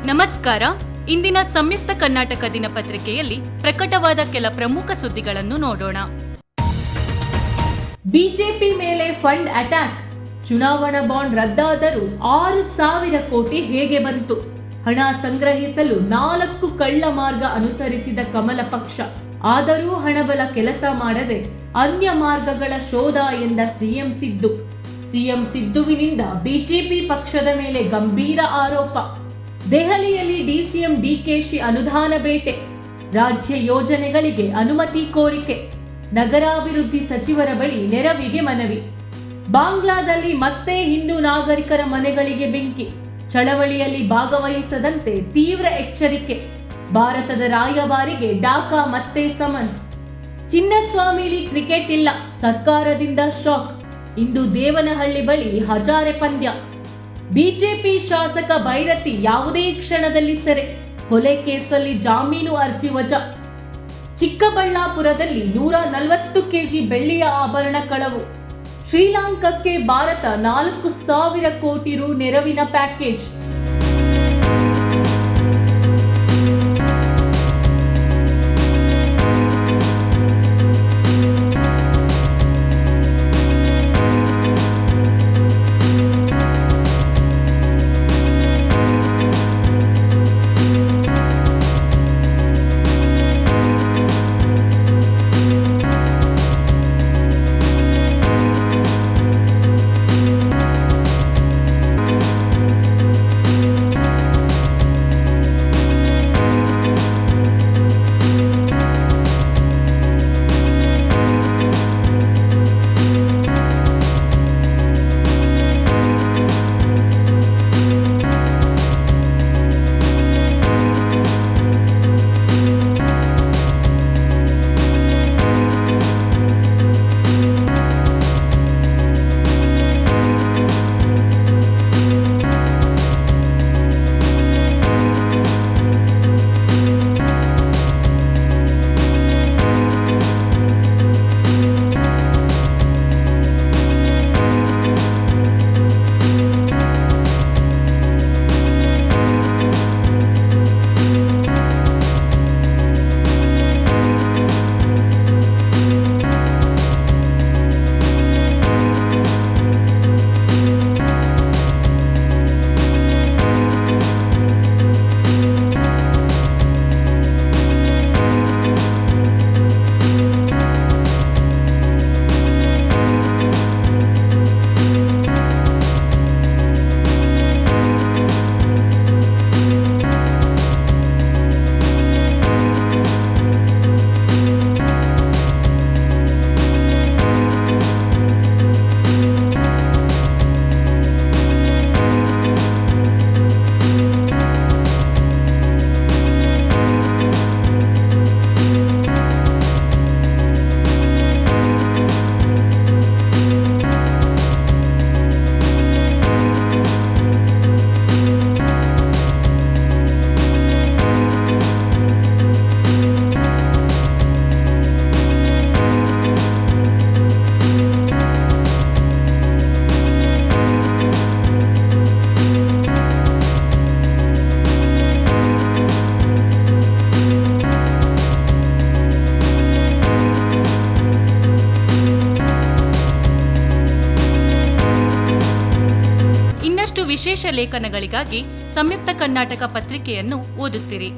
ನಮಸ್ಕಾರ. ಇಂದಿನ ಸಂಯುಕ್ತ ಕರ್ನಾಟಕ ದಿನಪತ್ರಿಕೆಯಲ್ಲಿ ಪ್ರಕಟವಾದ ಕೆಲ ಪ್ರಮುಖ ಸುದ್ದಿಗಳನ್ನು ನೋಡೋಣ. ಬಿಜೆಪಿ ಮೇಲೆ ಫಂಡ್ ಅಟ್ಯಾಕ್. ಚುನಾವಣಾ ಬಾಂಡ್ ರದ್ದಾದರೂ 6,000 ಕೋಟಿ ಹೇಗೆ ಬಂತು? ಹಣ ಸಂಗ್ರಹಿಸಲು 4 ಕಳ್ಳ ಮಾರ್ಗ ಅನುಸರಿಸಿದ ಕಮಲ ಪಕ್ಷ. ಆದರೂ ಹಣಬಲ ಕೆಲಸ ಮಾಡದೆ ಅನ್ಯ ಮಾರ್ಗಗಳ ಶೋಧ ಎಂದ ಸಿಎಂ ಸಿದ್ದುವಿನಿಂದ ಬಿಜೆಪಿ ಪಕ್ಷದ ಮೇಲೆ ಗಂಭೀರ ಆರೋಪ. ದೆಹಲಿಯಲ್ಲಿ ಡಿಸಿಎಂ ಡಿಕೆಶಿ ಅನುದಾನ ಬೇಟೆ. ರಾಜ್ಯ ಯೋಜನೆಗಳಿಗೆ ಅನುಮತಿ ಕೋರಿಕೆ. ನಗರಾಭಿವೃದ್ಧಿ ಸಚಿವರ ಬಳಿ ನೆರವಿಗೆ ಮನವಿ. ಬಾಂಗ್ಲಾದಲ್ಲಿ ಮತ್ತೆ ಹಿಂದೂ ನಾಗರಿಕರ ಮನೆಗಳಿಗೆ ಬೆಂಕಿ. ಚಳವಳಿಯಲ್ಲಿ ಭಾಗವಹಿಸದಂತೆ ತೀವ್ರ ಎಚ್ಚರಿಕೆ. ಭಾರತದ ರಾಯಭಾರಿಗೆ ಢಾಕಾ ಮತ್ತೆ ಸಮನ್ಸ್. ಚಿನ್ನಸ್ವಾಮಿಲಿ ಕ್ರಿಕೆಟ್ ಇಲ್ಲ, ಸರ್ಕಾರದಿಂದ ಶಾಕ್. ಇಂದು ದೇವನಹಳ್ಳಿ ಬಳಿ ಹಜಾರೆ ಪಂದ್ಯ. ಬಿಜೆಪಿ ಶಾಸಕ ಭೈರತಿ ಯಾವುದೇ ಕ್ಷಣದಲ್ಲಿ ಸೆರೆ. ಕೊಲೆ ಕೇಸಲ್ಲಿ ಜಾಮೀನು ಅರ್ಜಿ ವಜಾ. ಚಿಕ್ಕಬಳ್ಳಾಪುರದಲ್ಲಿ 140 ಕೆಜಿ ಬೆಳ್ಳಿಯ ಆಭರಣ ಕಳವು. ಶ್ರೀಲಂಕಾಕ್ಕೆ ಭಾರತ 4,000 ಕೋಟಿ ರು ನೆರವಿನ ಪ್ಯಾಕೇಜ್. ವಿಶೇಷ ಲೇಖನಗಳಿಗಾಗಿ ಸಂಯುಕ್ತ ಕರ್ನಾಟಕ ಪತ್ರಿಕೆಯನ್ನು ಓದುತ್ತಿರಿ.